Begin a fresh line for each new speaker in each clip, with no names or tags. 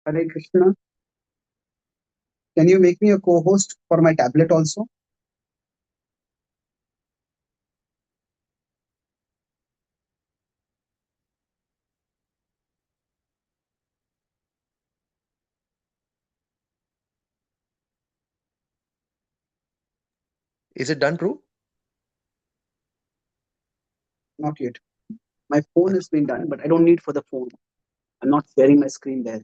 Hare Krishna. Can you make me a co-host for my tablet also?
Is it done, Prue?
Not yet. My phone has been done, but I don't need for the phone. I'm not sharing my screen there.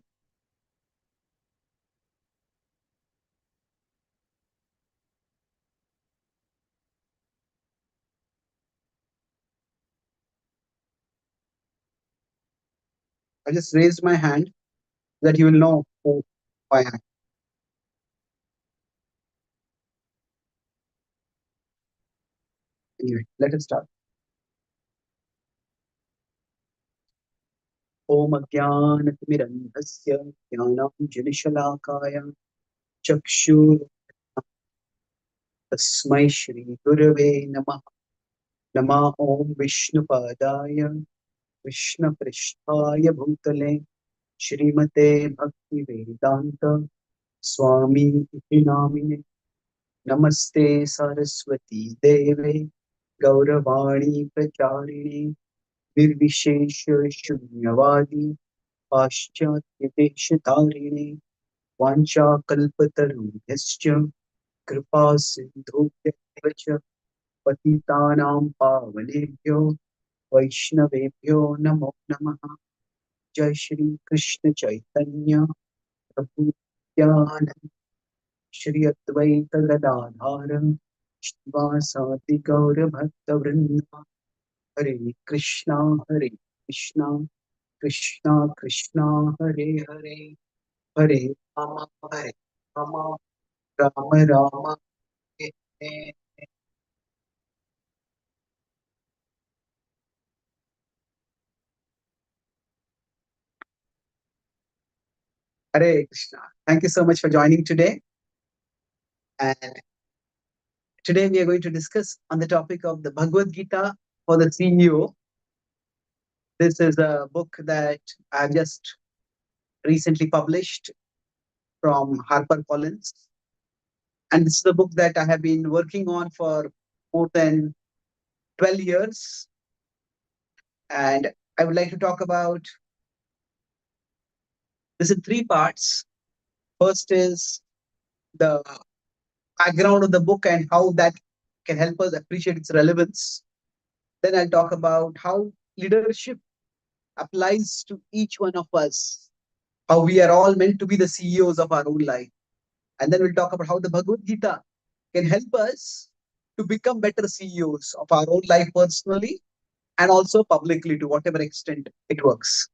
I just raised my hand so that you will know who I am. Anyway, let us start. Om Ajnanatimirandhasya Jnananjalishalakaya Chakshur Tasmai Shri Gurave Namah Nama Om Vishnupadaya Krishna Prishtaya Bhutale Shrimate Bhakti Vedanta Swami iti namine Namaste Saraswati Deve Gauravani Pracharine Nirvishesha Shunyavadi Paschatya Deshatarine Vancha Kalpatarubhyascha Kripa Sindhubhyacha Patitanam Pavanebhyo Vaishnavebhyo Namo Namaha Jai Shri Krishna Chaitanya Prabhu Nityananda Shri Advaita Gadadhara Shivasati Gaura Bhakta Vrinda Hare Krishna Hare Krishna Krishna Krishna Hare Hare Hare Rama Hare Rama Rama Rama Hare Hare. Hare Krishna. Thank you so much for joining today. And today we are going to discuss on the topic of the Bhagavad Gita for the CEO. This is a book that I've just recently published from HarperCollins. And this is a book that I have been working on for more than 12 years. And I would like to talk about this in three parts. First is the background of the book and how that can help us appreciate its relevance. Then I'll talk about how leadership applies to each one of us, how we are all meant to be the CEOs of our own life. And then we'll talk about how the Bhagavad Gita can help us to become better CEOs of our own life personally and also publicly to whatever extent it works.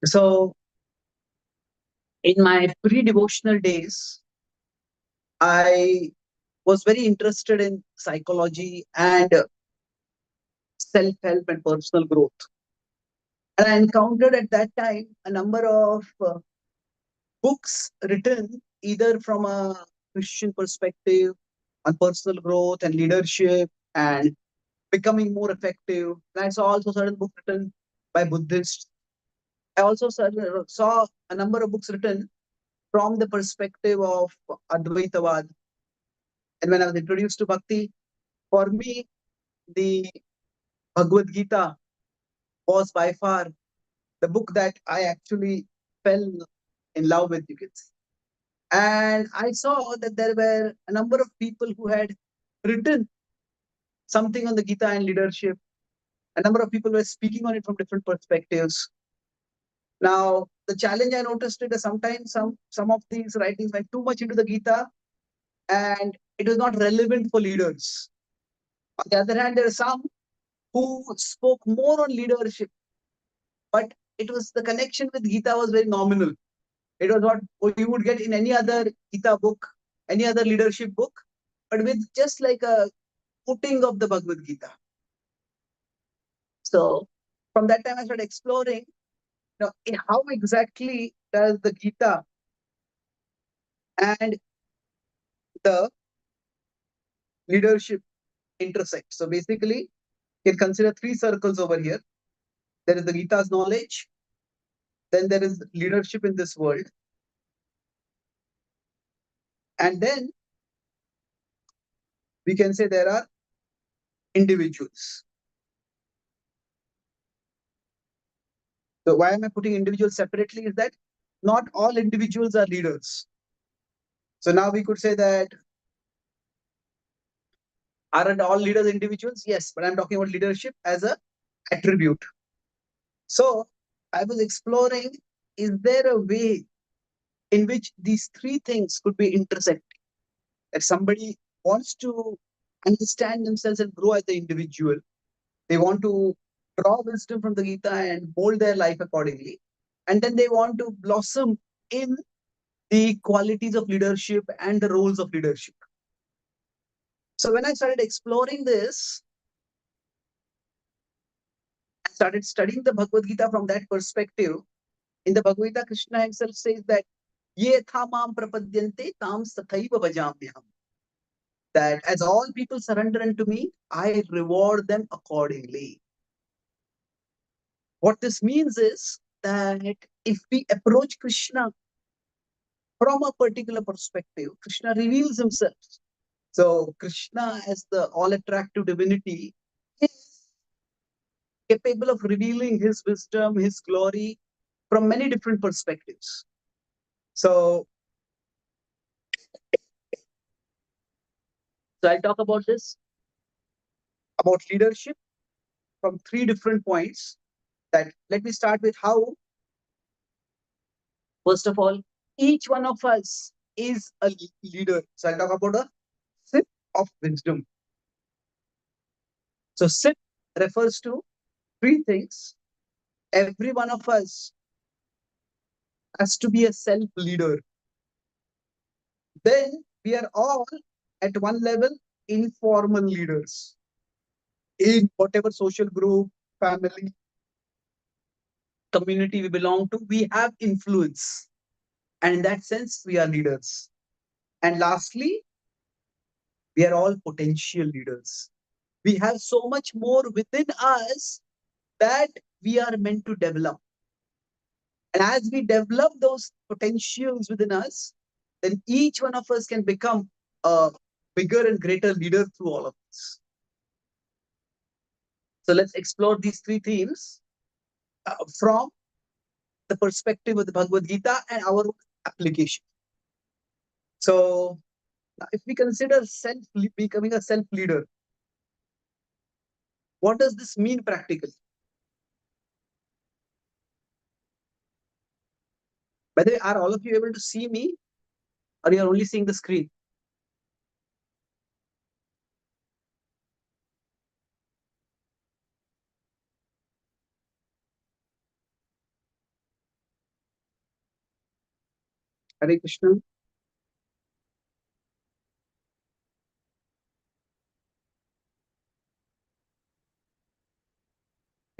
So, in my pre devotional days, I was very interested in psychology and self help and personal growth. And I encountered at that time a number of books written either from a Christian perspective on personal growth and leadership and becoming more effective. And I saw also certain books written by Buddhists. I also saw a number of books written from the perspective of Advaitavad. And when I was introduced to Bhakti, for me, the Bhagavad Gita was by far the book that I actually fell in love with, you can say. And I saw that there were a number of people who had written something on the Gita and leadership. A number of people were speaking on it from different perspectives. Now, the challenge I noticed is sometimes some of these writings went too much into the Gita and it was not relevant for leaders. On the other hand, there are some who spoke more on leadership, but it was the connection with Gita was very nominal. It was what you would get in any other Gita book, any other leadership book, but with just like a footing of the Bhagavad Gita. So from that time, I started exploring, how exactly does the Gita and the leadership intersect. So basically, you can consider three circles over here. There is the Gita's knowledge, then there is leadership in this world, and then we can say there are individuals. So why am I putting individuals separately is that not all individuals are leaders. So now we could say that aren't all leaders individuals? Yes, but I'm talking about leadership as a attribute. So I was exploring, is there a way in which these three things could be intersecting? That somebody wants to understand themselves and grow as an individual. They want to draw wisdom from the Gita and mold their life accordingly. And then they want to blossom in the qualities of leadership and the roles of leadership. So when I started exploring this, I started studying the Bhagavad Gita from that perspective. In the Bhagavad Gita, Krishna himself says that ye thamam prapadyante tam sathaiva bhajamyaham. That as all people surrender unto me, I reward them accordingly. What this means is that if we approach Krishna from a particular perspective, Krishna reveals himself. So Krishna, as the all-attractive divinity, is capable of revealing his wisdom, his glory from many different perspectives. So I'll talk about this, about leadership from three different points. That let me start with how, first of all, each one of us is a leader. So I'll talk about a sip of wisdom. So sip refers to three things. Every one of us has to be a self-leader. Then we are all at one level informal leaders in whatever social group, family, community we belong to. We have influence, and in that sense, we are leaders. And lastly, we are all potential leaders. We have so much more within us that we are meant to develop. And as we develop those potentials within us, then each one of us can become a bigger and greater leader through all of this. So let's explore these three themes from the perspective of the Bhagavad Gita and our application. So if we consider becoming a self-leader, what does this mean practically? By the way, are all of you able to see me, or you are only seeing the screen? Hare Krishna.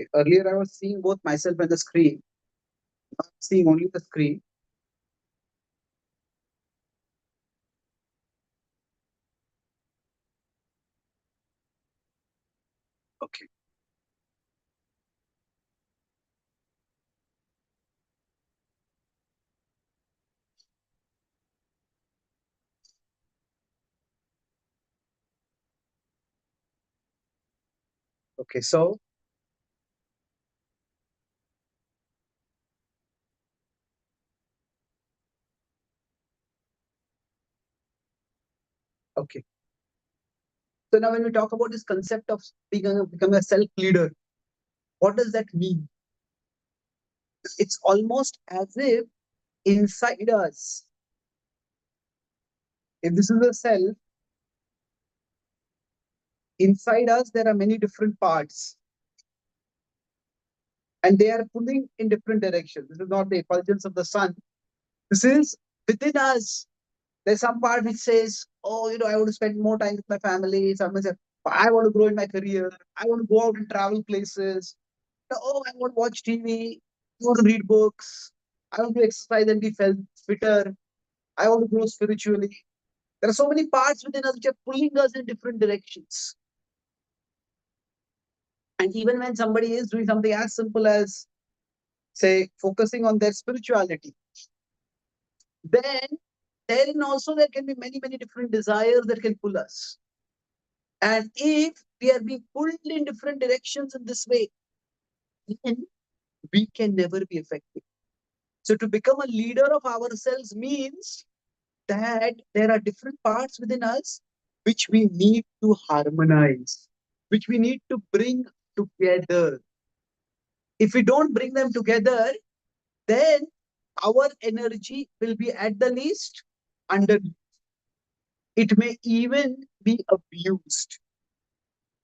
Okay, earlier I was seeing both myself and the screen. Now I'm seeing only the screen. Okay. Okay. So okay. So now when we talk about this concept of becoming a self-leader, what does that mean? It's almost as if inside us, if this is a self, inside us there are many different parts, and they are pulling in different directions. This is not the effulgence of the sun. This is within us. There's some part which says, oh, I want to spend more time with my family. Someone says, I want to grow in my career. I want to go out and travel places. Oh, I want to watch TV. I want to read books. I want to exercise and be fitter. I want to grow spiritually. There are so many parts within us which are pulling us in different directions. And even when somebody is doing something as simple as say, focusing on their spirituality, then therein also there can be many, many different desires that can pull us. And if we are being pulled in different directions in this way, then we can never be effective. So to become a leader of ourselves means that there are different parts within us which we need to harmonize, which we need to bring together. If we don't bring them together, then our energy will be at the least under. It may even be abused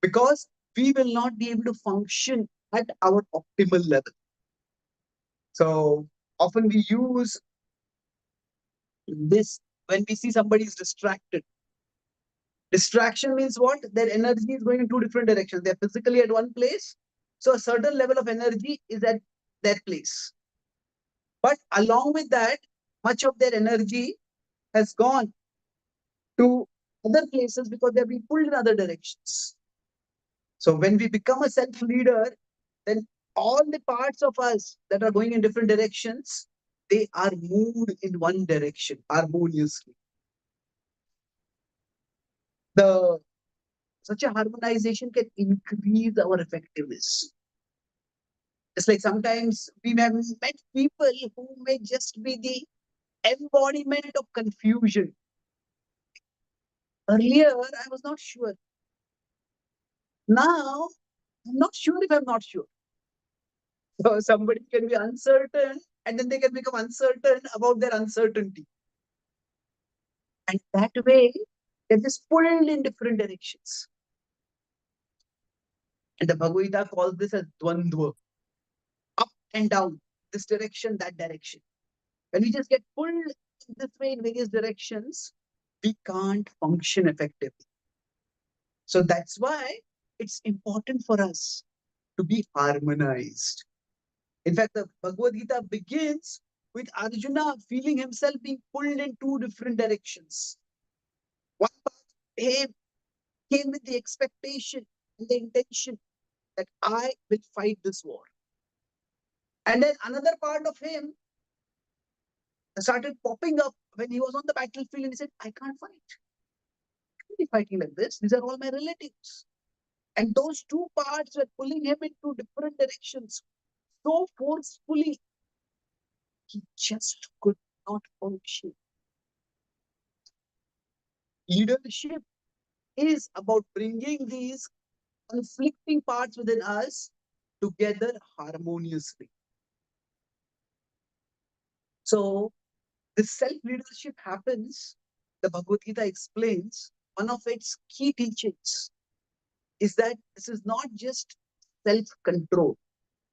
because we will not be able to function at our optimal level. So often we use this when we see somebody is distracted. Distraction means what? Their energy is going in two different directions. They're physically at one place, so a certain level of energy is at that place. But along with that, much of their energy has gone to other places because they're being pulled in other directions. So when we become a self-leader, then all the parts of us that are going in different directions, they are moved in one direction harmoniously. The Such a harmonization can increase our effectiveness. It's like sometimes we have met people who may just be the embodiment of confusion. Earlier, I was not sure. Now, I'm not sure if I'm not sure. So somebody can be uncertain and then they can become uncertain about their uncertainty. And that way, they're just pulled in different directions. And the Bhagavad Gita calls this as dvandva, up and down, this direction, that direction. When we just get pulled this way in various directions, we can't function effectively. So that's why it's important for us to be harmonized. In fact, the Bhagavad Gita begins with Arjuna feeling himself being pulled in two different directions. One part came with the expectation and the intention that I will fight this war. And then another part of him started popping up when he was on the battlefield and he said, I can't fight. I can't be fighting like this. These are all my relatives. And those two parts were pulling him into different directions so forcefully, he just could not function. Leadership is about bringing these conflicting parts within us together harmoniously. So, this self-leadership happens, the Bhagavad Gita explains, one of its key teachings is that this is not just self-control.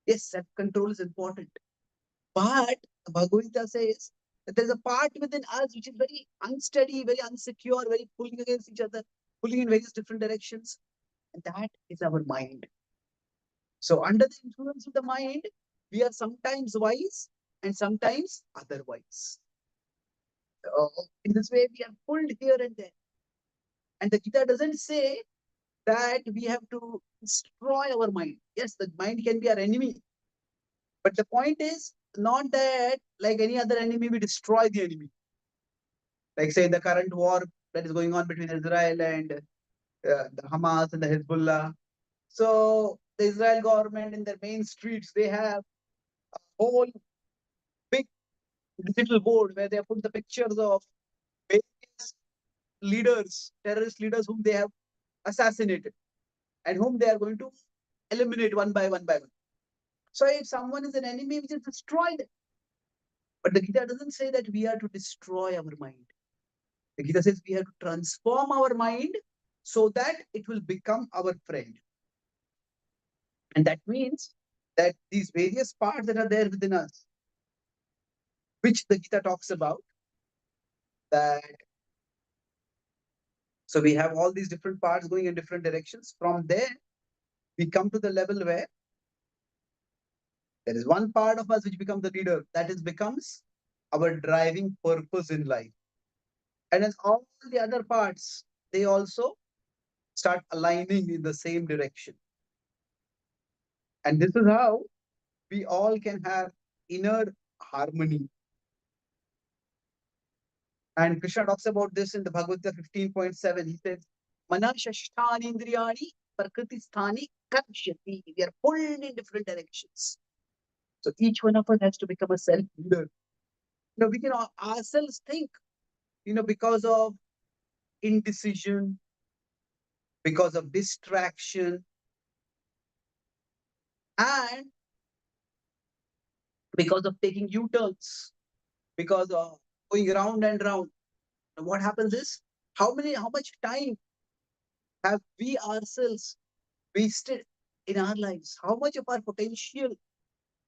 Yes, self-control is important. But Bhagavad Gita says that there's a part within us which is very unsteady, very unsecure, very pulling against each other, pulling in various different directions. And that is our mind. So under the influence of the mind, we are sometimes wise and sometimes otherwise. In this way, we are pulled here and there. And the Gita doesn't say that we have to destroy our mind. Yes, the mind can be our enemy. But the point is not that, like any other enemy, we destroy the enemy. Like, say, the current war that is going on between Israel and the Hamas and the Hezbollah. So, the Israel government in their main streets, they have a whole big digital board where they have put the pictures of various leaders, terrorist leaders whom they have assassinated and whom they are going to eliminate one by one by one. So if someone is an enemy, we just destroy them. But the Gita doesn't say that we are to destroy our mind. The Gita says we have to transform our mind so that it will become our friend. And that means that these various parts that are there within us, which the Gita talks about, that so we have all these different parts going in different directions. From there, we come to the level where there is one part of us which becomes the leader. That is becomes our driving purpose in life. And then all the other parts, they also start aligning in the same direction. And this is how we all can have inner harmony. And Krishna talks about this in the Bhagavad Gita 15.7. He says, Mana shashtani indriyani prakriti sthani karshyati. We are pulled in different directions. So each one of us has to become a self-leader. We can ourselves think, because of indecision, because of distraction, and because of taking U-turns, because of going round and round. And what happens is, how much time have we ourselves wasted in our lives? How much of our potential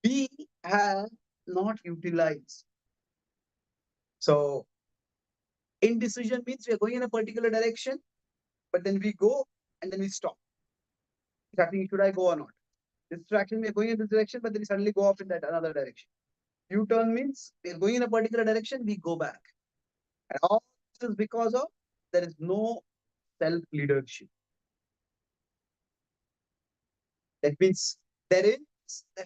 we have not utilized? So indecision means we are going in a particular direction, but then we go and then we stop. Starting, should I go or not? Distraction, we are going in this direction, but then we suddenly go off in that another direction. U-turn means we are going in a particular direction, we go back. And all this is because of there is no self-leadership. That means there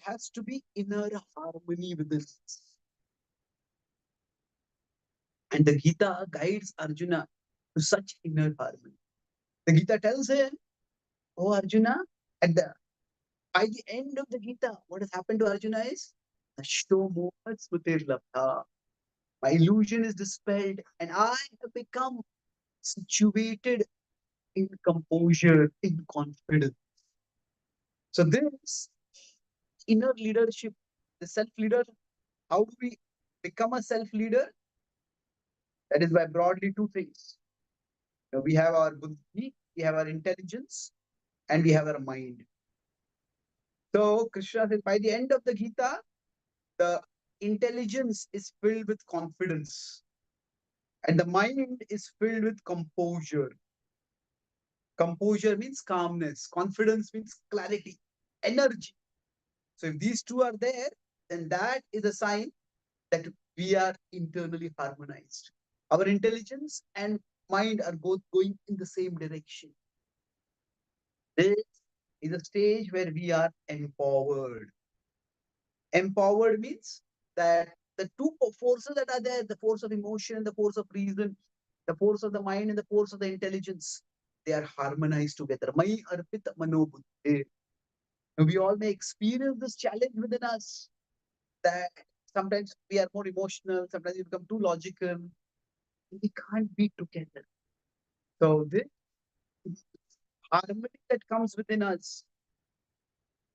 has to be inner harmony within us. And the Gita guides Arjuna to such inner harmony. The Gita tells him, oh Arjuna, by the end of the Gita, what has happened to Arjuna is my illusion is dispelled and I have become situated in composure, in confidence. So this inner leadership, the self-leader, how do we become a self-leader? That is by broadly two things. We have our buddhi, we have our intelligence, and we have our mind. So Krishna says, by the end of the Gita, the intelligence is filled with confidence, and the mind is filled with composure. Composure means calmness. Confidence means clarity, energy. So if these two are there, then that is a sign that we are internally harmonized. Our intelligence and mind are both going in the same direction. This is a stage where we are empowered. Empowered means that the two forces that are there, the force of emotion and the force of reason, the force of the mind and the force of the intelligence, they are harmonized together. Mai arpit manobuddhi. We all may experience this challenge within us that sometimes we are more emotional, sometimes we become too logical. We can't be together. So this harmony that comes within us,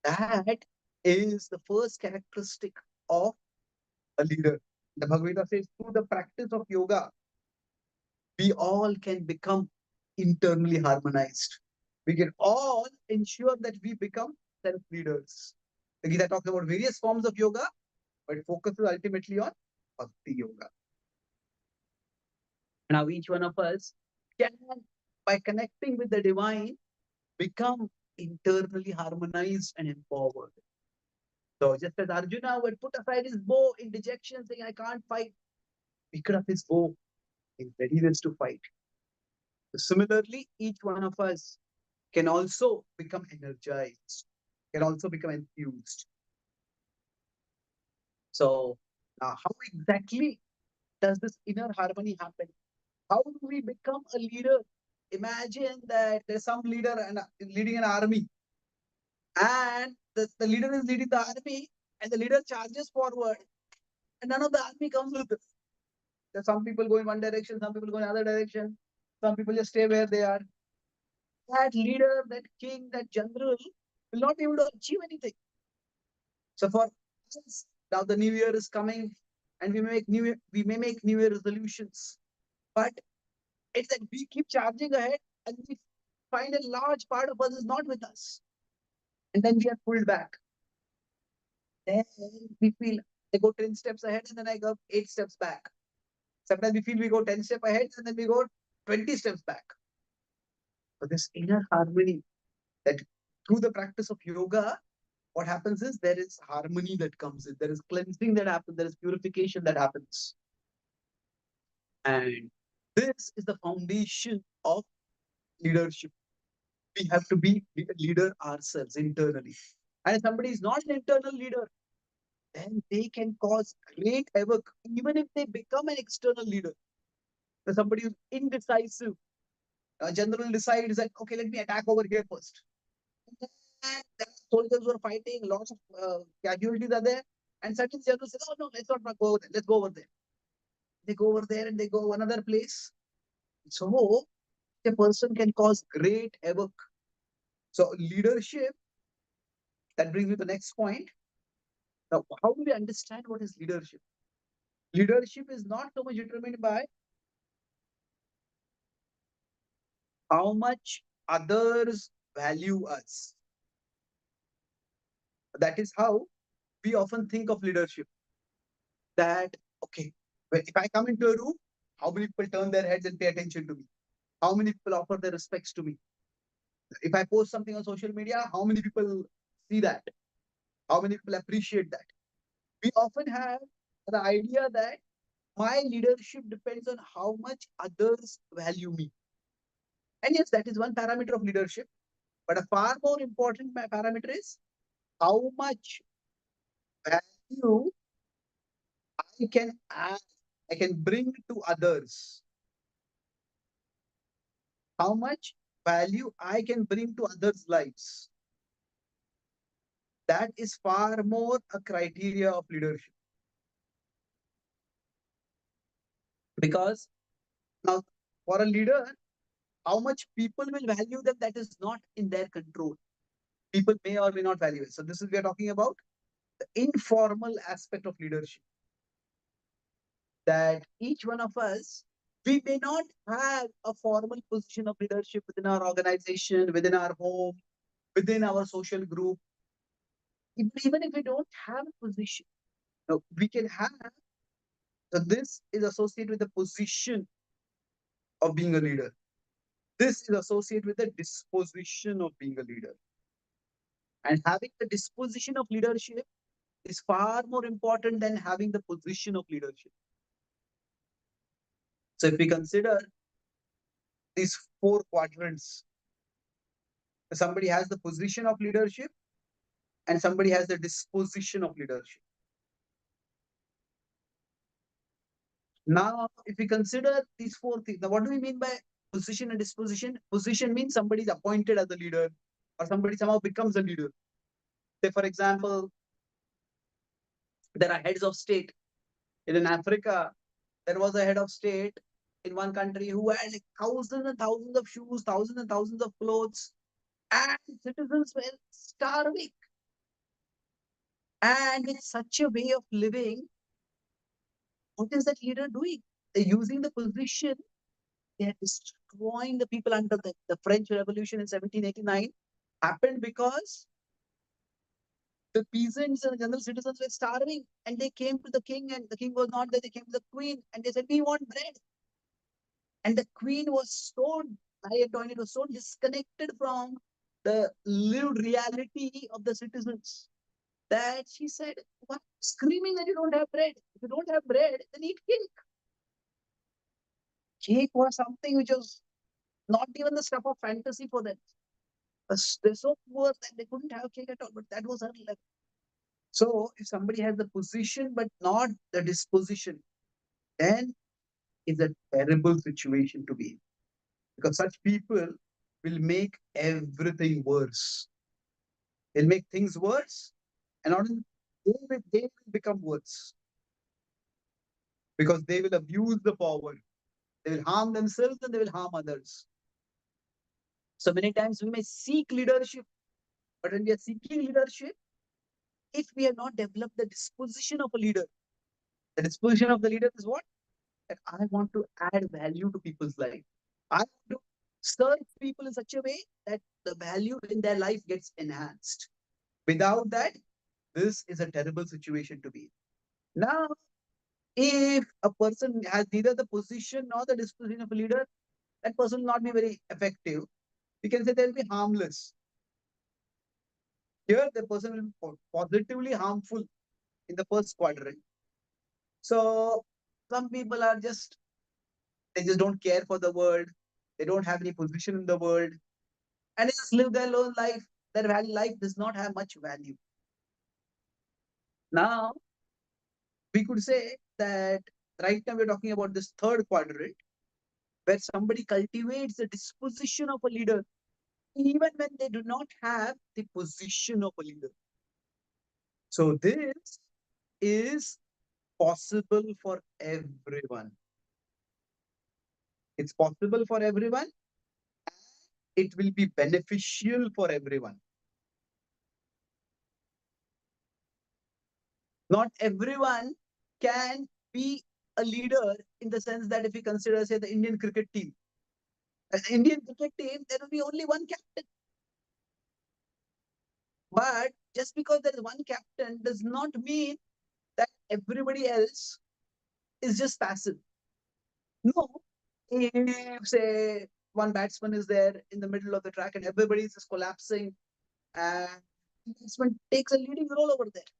that is the first characteristic of a leader. The Bhagavad Gita says, through the practice of yoga, we all can become internally harmonized. We can all ensure that we become self-leaders. The Gita talks about various forms of yoga, but focuses ultimately on Bhakti Yoga. Now each one of us can, by connecting with the divine, become internally harmonized and empowered. So just as Arjuna would put aside his bow in dejection, saying, I can't fight, picked up his bow in readiness to fight. So similarly, each one of us can also become energized, can also become enthused. So how exactly does this inner harmony happen? How do we become a leader? Imagine that there's some leader and leading an army, and the leader is leading the army, and the leader charges forward, and none of the army comes with it. There's some people go in one direction, some people go in another direction, some people just stay where they are. That leader, that king, that general will not be able to achieve anything. So for us, now the new year is coming, and we may make new year resolutions, but it's that we keep charging ahead, and we find a large part of us is not with us, and then we are pulled back. Then we feel I go 10 steps ahead, and then I go 8 steps back. Sometimes we feel we go 10 steps ahead, and then we go 20 steps back. But this inner harmony, that through the practice of yoga, what happens is there is harmony that comes in, there is cleansing that happens, there is purification that happens. And this is the foundation of leadership. We have to be a leader ourselves internally. And if somebody is not an internal leader, then they can cause great havoc, even if they become an external leader. So somebody who's indecisive, a general decides that, okay, let me attack over here first. And there are soldiers who are fighting, lots of casualties are there. And suddenly general says, oh no, let's not go over there, let's go over there. They go over there and they go another place. So a person can cause great havoc. So leadership, that brings me to the next point. Now, how do we understand what is leadership? Leadership is not so much determined by how much others value us. That is how we often think of leadership. That, okay, if I come into a room, how many people turn their heads and pay attention to me? How many people offer their respects to me? If I post something on social media, how many people see that? How many people appreciate that? We often have the idea that my leadership depends on how much others value me. And yes, that is one parameter of leadership. But a far more important parameter is how much value I can add, I can bring to others. How much value I can bring to others' lives. That is far more a criteria of leadership. Because now, for a leader, how much people will value them, that is not in their control. People may or may not value it. So this is, we are talking about the informal aspect of leadership. That each one of us, we may not have a formal position of leadership within our organization, within our home, within our social group. Even if we don't have a position, no, we can have. So this is associated with the position of being a leader. This is associated with the disposition of being a leader. And having the disposition of leadership is far more important than having the position of leadership. So if we consider these four quadrants, somebody has the position of leadership and somebody has the disposition of leadership. Now, if we consider these four things, now what do we mean by position and disposition? Position means somebody is appointed as a leader or somebody somehow becomes a leader. Say, for example, there are heads of state. In Africa, there was a head of state in one country who had like thousands and thousands of shoes, thousands and thousands of clothes, and citizens were starving. And with such a way of living, what is that leader doing? They're using the position, they're destroying the people under the French Revolution in 1789 happened because the peasants and the general citizens were starving and they came to the king and the king was not there. They came to the queen and they said, we want bread. And the queen was so, Marie Antoinette was so disconnected from the lived reality of the citizens that she said, why screaming that you don't have bread? If you don't have bread, then eat cake. Cake was something which was not even the stuff of fantasy for them. They're so poor that they couldn't have cake at all, but that was her level. So if somebody has the position but not the disposition, then it's a terrible situation to be in. Because such people will make everything worse. They'll make things worse, and not only they will become worse because they will abuse the power. They will harm themselves and they will harm others. So many times we may seek leadership, but when we are seeking leadership, if we have not developed the disposition of a leader, the disposition of the leader is what? That I want to add value to people's life. I want to serve people in such a way that the value in their life gets enhanced. Without that, this is a terrible situation to be in. Now, if a person has neither the position nor the disposition of a leader, that person will not be very effective. We can say they'll be harmless. Here, the person will be positively harmful in the first quadrant. So, some people are just, they just don't care for the world. They don't have any position in the world. And they just live their own life. Their life does not have much value. Now, we could say that right now we're talking about this third quadrant where somebody cultivates the disposition of a leader even when they do not have the position of a leader. So this is possible for everyone. It's possible for everyone. It will be beneficial for everyone. Not everyone can be a leader in the sense that if we consider, say, the Indian cricket team. As the Indian cricket team, there will be only one captain. But just because there is one captain does not mean that everybody else is just passive. No. If, say, one batsman is there in the middle of the track and everybody is just collapsing, and the batsman takes a leading role over there.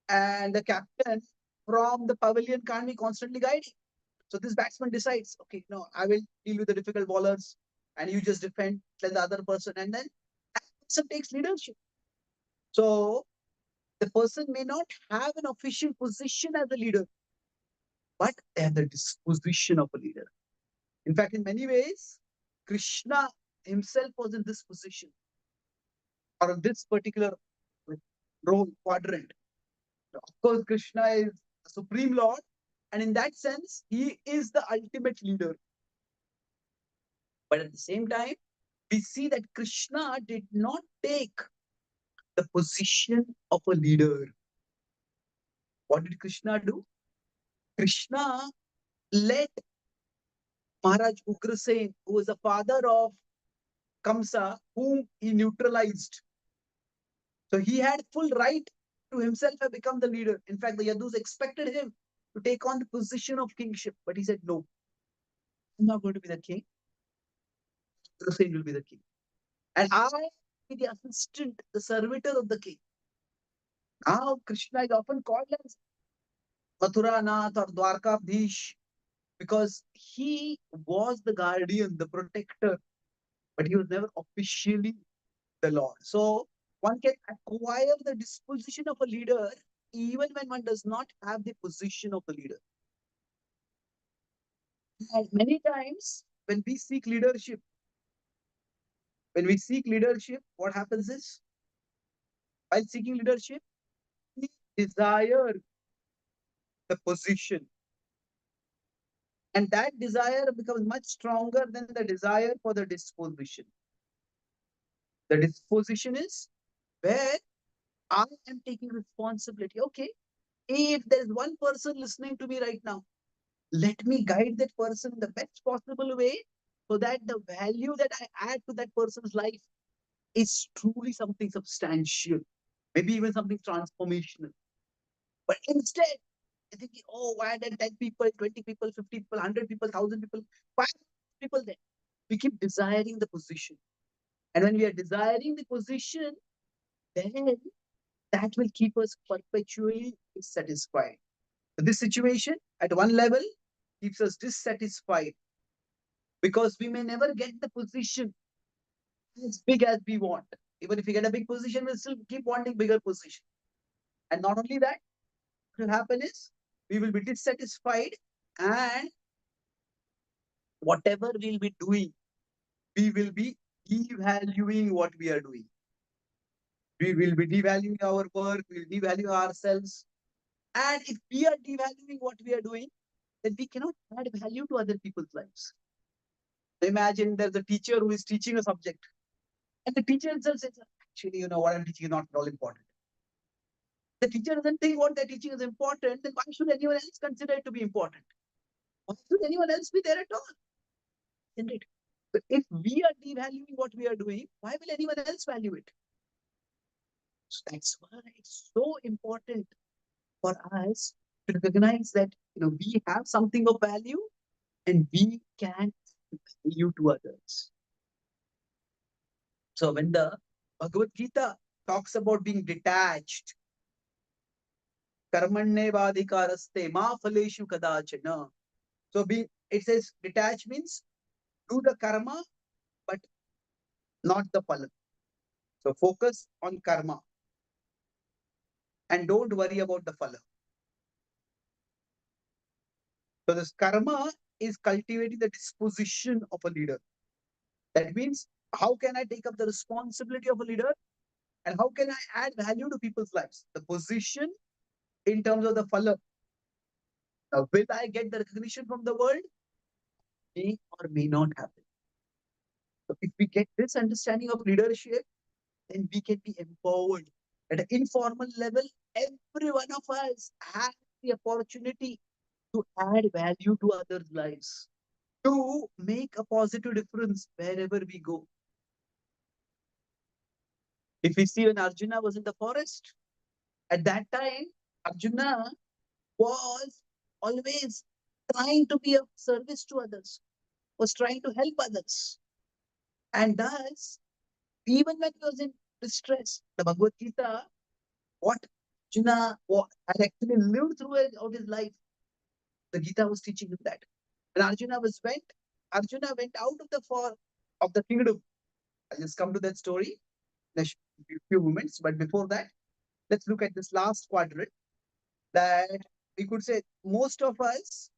And the captain from the pavilion can't be constantly guiding. So this batsman decides, okay, no, I will deal with the difficult bowlers and you just defend, let the other person, and then that person takes leadership. So the person may not have an official position as a leader, but they have the disposition of a leader. In fact, in many ways, Krishna himself was in this position or in this particular role quadrant. Of course, Krishna is the Supreme Lord, and in that sense, he is the ultimate leader. But at the same time, we see that Krishna did not take the position of a leader. What did Krishna do? Krishna let Maharaj Ugrasen, who was the father of Kamsa, whom he neutralized. So he had full right to himself have become the leader. In fact, the Yadus expected him to take on the position of kingship, but he said, no, I'm not going to be the king. Ugrasen will be the king. And I will be the assistant, the servitor of the king. Now Krishna is often called as Mathura Nath or Dwarkadhish because he was the guardian, the protector, but he was never officially the Lord. So one can acquire the disposition of a leader even when one does not have the position of a leader. And many times when we seek leadership, what happens is, while seeking leadership, we desire the position. And that desire becomes much stronger than the desire for the disposition. The disposition is where I am taking responsibility. Okay, if there's one person listening to me right now, let me guide that person in the best possible way so that the value that I add to that person's life is truly something substantial, maybe even something transformational. But instead, I think, oh, why did 10 people, 20 people, 50 people, 100 people, 1,000 people, 500 people there? We keep desiring the position. And when we are desiring the position, then that will keep us perpetually dissatisfied. So this situation at one level keeps us dissatisfied because we may never get the position as big as we want. Even if we get a big position, we'll still keep wanting bigger position. And not only that, what will happen is we will be dissatisfied, and whatever we'll be doing, we will be devaluing what we are doing. We will be devaluing our work, we'll devalue ourselves. And if we are devaluing what we are doing, then we cannot add value to other people's lives. So imagine there's a teacher who is teaching a subject, and the teacher itself says, actually, what I'm teaching is not at all important. The teacher doesn't think what they're teaching is important, then why should anyone else consider it to be important? Why should anyone else be there at all? Isn't it? But if we are devaluing what we are doing, why will anyone else value it? So that's why it's so important for us to recognize that we have something of value and we can add value to others. So when the Bhagavad Gita talks about being detached, karmanyevadhikaraste ma phaleshu kadachana. So it says detached means do the karma but not the phala. So focus on karma and don't worry about the phala. So this karma is cultivating the disposition of a leader. That means, how can I take up the responsibility of a leader and how can I add value to people's lives? The position in terms of the phala. Now, will I get the recognition from the world? May or may not happen. So if we get this understanding of leadership, then we can be empowered. At an informal level, every one of us has the opportunity to add value to others' lives, to make a positive difference wherever we go. If we see when Arjuna was in the forest, at that time, Arjuna was always trying to be of service to others, was trying to help others. And thus, even when he was in distress, the Bhagavad Gita, what Arjuna had actually lived through out his life, the Gita was teaching him that. And Arjuna went out of the kingdom. I'll just come to that story in a few moments. But before that, let's look at this last quadrant that we could say most of us,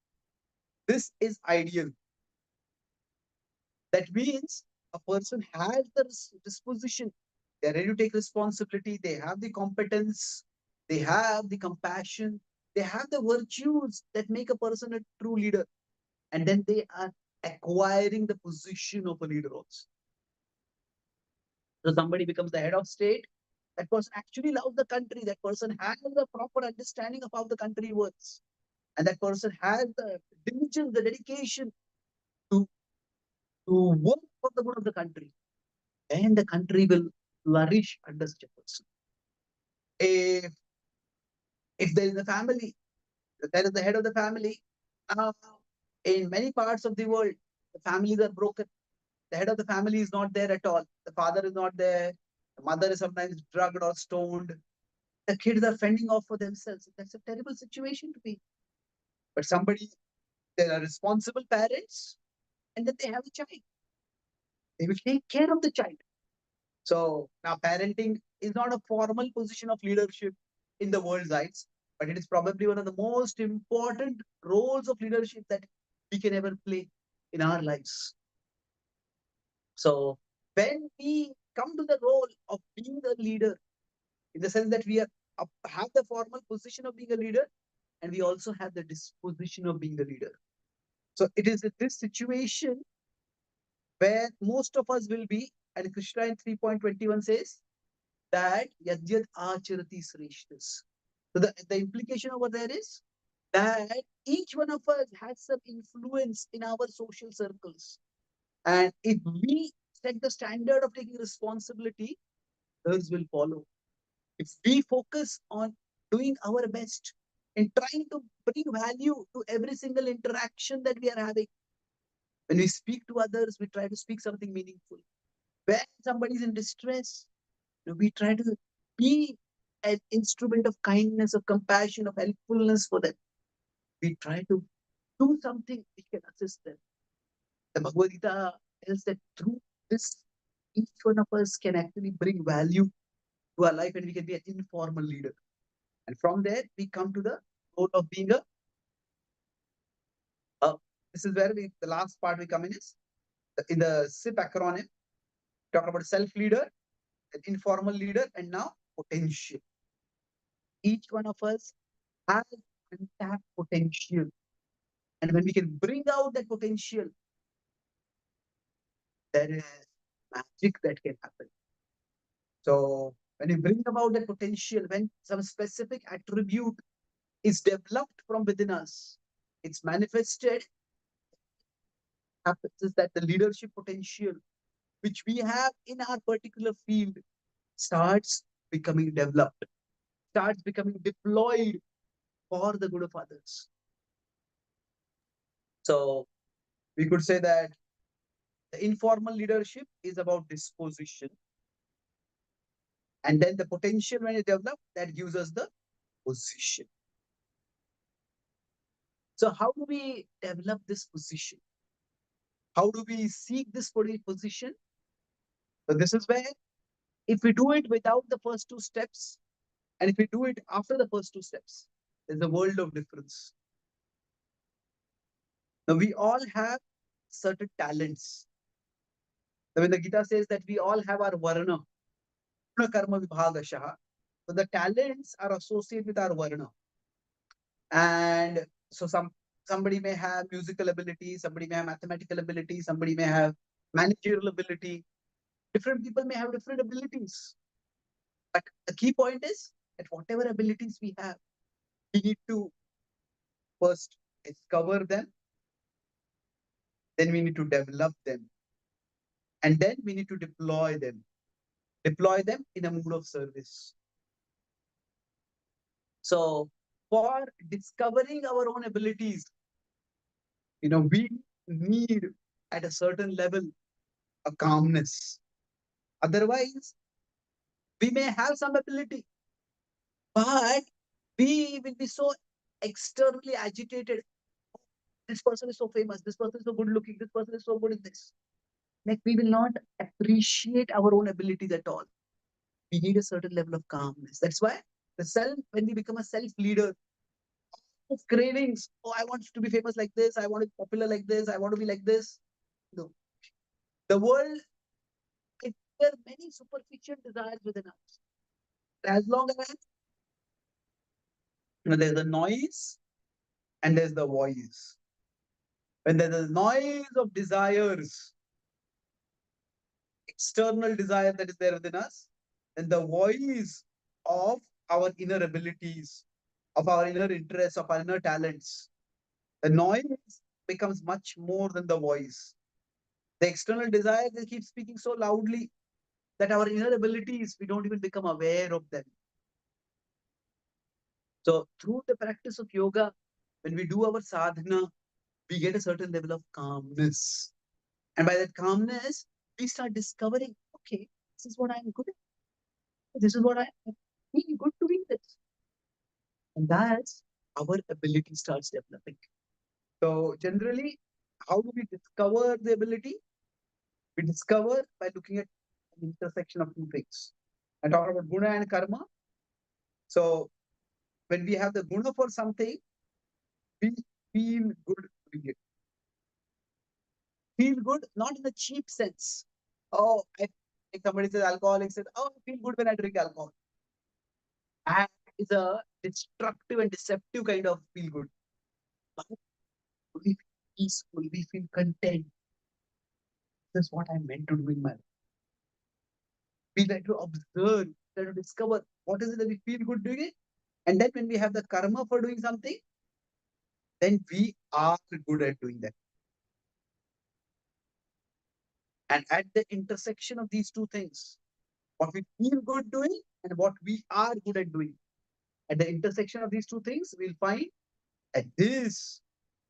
this is ideal. That means a person has the disposition, they're ready to take responsibility, they have the competence, they have the compassion, they have the virtues that make a person a true leader. And then they are acquiring the position of a leader also. So somebody becomes the head of state, that person actually loves the country, that person has a proper understanding of how the country works, and that person has the diligence, the dedication to, to work for the good of the country, and the country will flourish under such a person. If, if there is a family, there is the head of the family. Now, in many parts of the world, the families are broken. The head of the family is not there at all. The father is not there. The mother is sometimes drugged or stoned. The kids are fending off for themselves. That's a terrible situation to be. But there are responsible parents, and then they have a child. They will take care of the child. So now parenting is not a formal position of leadership in the world's eyes, but it is probably one of the most important roles of leadership that we can ever play in our lives. So when we come to the role of being a leader, in the sense that have the formal position of being a leader, and we also have the disposition of being a leader. So it is in this situation where most of us will be, and Krishna in 3.21 says that Yadyad Acharati Sreshtas. So the implication over there is that each one of us has some influence in our social circles. And if we set the standard of taking responsibility, others will follow. If we focus on doing our best and trying to bring value to every single interaction that we are having, when we speak to others, we try to speak something meaningful. When somebody is in distress, we try to be an instrument of kindness, of compassion, of helpfulness for them. We try to do something which can assist them. The Bhagavad Gita tells that through this, each one of us can actually bring value to our life and we can be an informal leader. And from there, we come to the role of being this is where the last part we come in is in the SIP acronym, talk about self-leader, an informal leader, and now potential. Each one of us has untapped potential. And when we can bring out that potential, there is magic that can happen. So when you bring about that potential, when some specific attribute is developed from within us, it's manifested, happens is that the leadership potential which we have in our particular field starts becoming developed, starts becoming deployed for the good of others. So we could say that the informal leadership is about disposition. And then the potential when it develops, that gives us the position. So how do we develop this position? How do we seek this position? So this is where if we do it without the first two steps, and if we do it after the first two steps, there's a world of difference. Now, we all have certain talents. Now, when the Gita says that we all have our varna, guna karma vibhagashaha, so the talents are associated with our varna. And so somebody may have musical ability, somebody may have mathematical ability, somebody may have managerial ability. Different people may have different abilities. But the key point is that whatever abilities we have, we need to first discover them, then we need to develop them, and then we need to deploy them. Deploy them in a mood of service. So for discovering our own abilities, we need at a certain level a calmness. Otherwise, we may have some ability, but we will be so externally agitated. This person is so famous. This person is so good looking. This person is so good in this. Like we will not appreciate our own abilities at all. We need a certain level of calmness. That's why the self, when we become a self leader, of cravings. Oh, I want to be famous like this. I want to be popular like this. I want to be like this. No. The world, there are many superficial desires within us. As long as there's a noise and there's the voice. When there's a noise of desires, external desire that is there within us, then the voice of our inner abilities, of our inner interests, of our inner talents, the noise becomes much more than the voice. The external desire, they keep speaking so loudly that our inner abilities, we don't even become aware of them. So through the practice of yoga, when we do our sadhana, we get a certain level of calmness. And by that calmness, we start discovering, okay, this is what I'm good at. This is what I feel good doing this. And that's our ability starts developing. So generally, how do we discover the ability? We discover by looking at an intersection of two things. I talk about guna and karma. So when we have the guna for something, we feel good doing it. Feel good, not in a cheap sense. Oh, if somebody says alcoholic says, oh, I feel good when I drink alcohol. That is a destructive and deceptive kind of feel good. But we feel peaceful, we feel content. This is what I'm meant to do in my life. We like to observe, try to discover what is it that we feel good doing it. And then when we have the karma for doing something, then we are good at doing that. And at the intersection of these two things, what we feel good doing and what we are good at doing, at the intersection of these two things, we'll find that this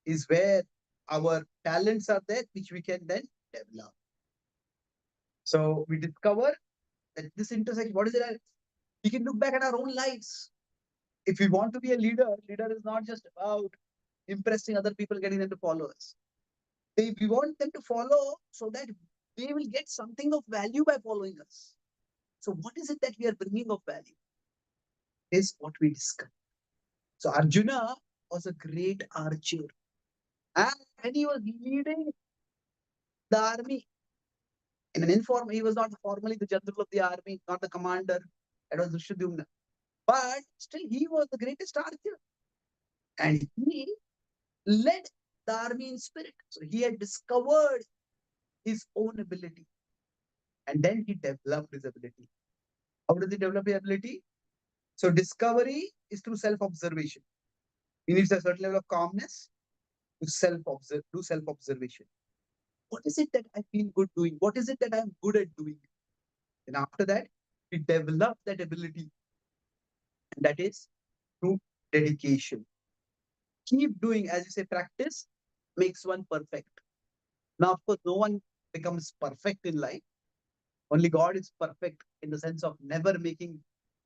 is where our talents are there, which we can then develop. So we discover that this intersection, what is it? We can look back at our own lives. If we want to be a leader, leader is not just about impressing other people, getting them to follow us. We want them to follow so that they will get something of value by following us. So what is it that we are bringing of value? Is what we discover. So Arjuna was a great archer. And when he was leading the army in an informal, he was not formally the general of the army, not the commander. That was Drishtadyumna. But still, he was the greatest archer. And he led the army in spirit. So he had discovered his own ability. And then he developed his ability. How does he develop his ability? So discovery is through self-observation. He needs a certain level of calmness to self-observe, do self-observation. What is it that I feel good doing? What is it that I'm good at doing? And after that, we develop that ability. And that is through dedication. Keep doing, as you say, practice makes one perfect. Now, of course, no one becomes perfect in life. Only God is perfect in the sense of never making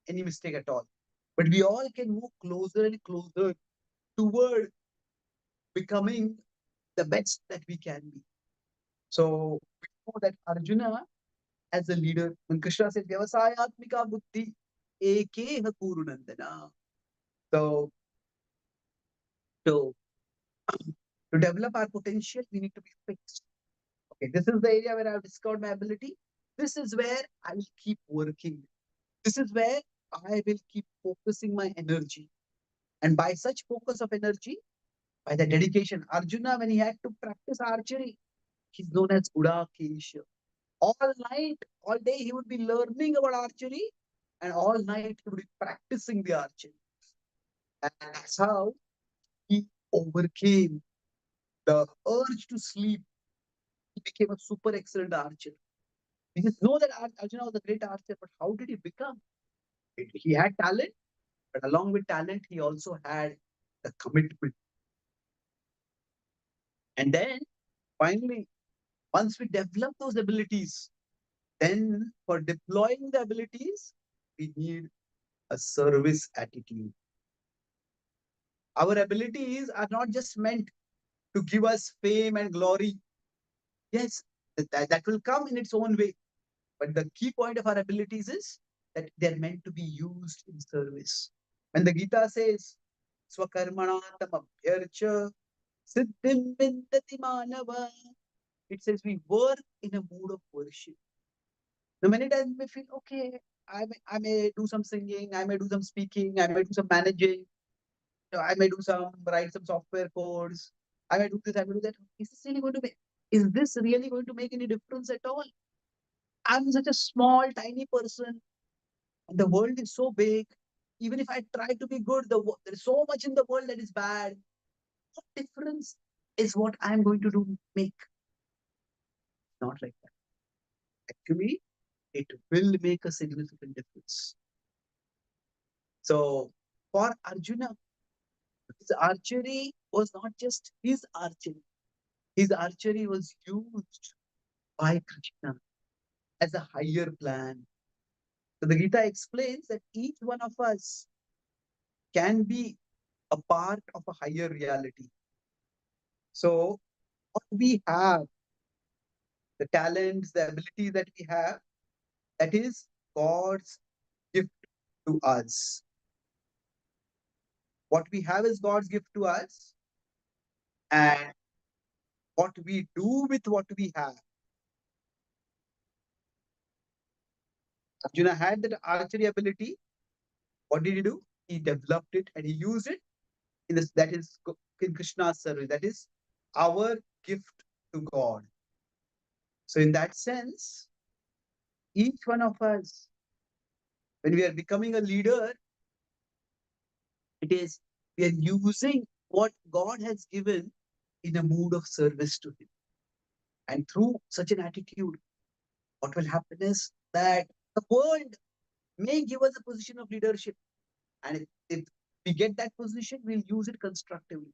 any mistake at all. But we all can move closer and closer toward becoming the best that we can be. So we know that Arjuna, as a leader, when Krishna said, Vyavasayatmika buddhi ekeha kurunandana. So, so To develop our potential, we need to be fixed. Okay, this is the area where I've discovered my ability. This is where I will keep working. This is where I will keep focusing my energy. And by such focus of energy, by the dedication, Arjuna, when he had to practice archery, he's known as Udakesha. All night, all day, he would be learning about archery, and all night he would be practicing the archery. And that's how he overcame the urge to sleep. He became a super excellent archer. We just know that Arjuna was a great archer, but how did he become? He had talent, but along with talent, he also had the commitment. And then finally, once we develop those abilities, then for deploying the abilities, we need a service attitude. Our abilities are not just meant to give us fame and glory. Yes, that will come in its own way. But the key point of our abilities is that they're meant to be used in service. When the Gita says, Swakarmana tamabhyarcha siddhim vindati manava, it says we work in a mood of worship. Now, many times we feel, okay, I may do some singing, I may do some speaking, I may do some managing, I may do some, write some software codes, I may do this, I may do that. Is this really going to make any difference at all? I'm such a small, tiny person, and the world is so big. Even if I try to be good, there is so much in the world that is bad. What difference is what I'm going to do make? Not like that. Actually, it will make a significant difference. So for Arjuna, his archery was not just his archery. His archery was used by Krishna as a higher plan. So the Gita explains that each one of us can be a part of a higher reality. So what we have, the talents, the abilities that we have, that is God's gift to us. What we have is God's gift to us, and what we do with what we have. Arjuna had that archery ability. What did he do? He developed it and he used it in this, that is in Krishna's service. That is our gift to God. So in that sense, each one of us, when we are becoming a leader, it is we are using what God has given in a mood of service to Him. And through such an attitude, what will happen is that the world may give us a position of leadership. And if we get that position, we'll use it constructively.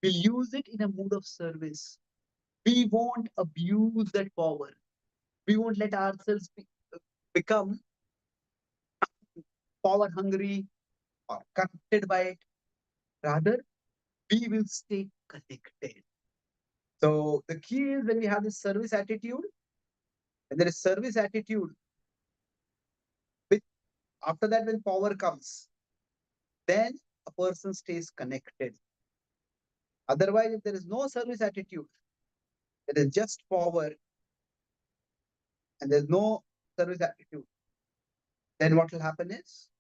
We'll use it in a mood of service. We won't abuse that power. We won't let ourselves become power hungry or corrupted by it. Rather, we will stay connected. So the key is when we have this service attitude, when there is service attitude, with after that when power comes, then a person stays connected. Otherwise, if there is no service attitude, there is just power and there's no service attitude, then what will happen is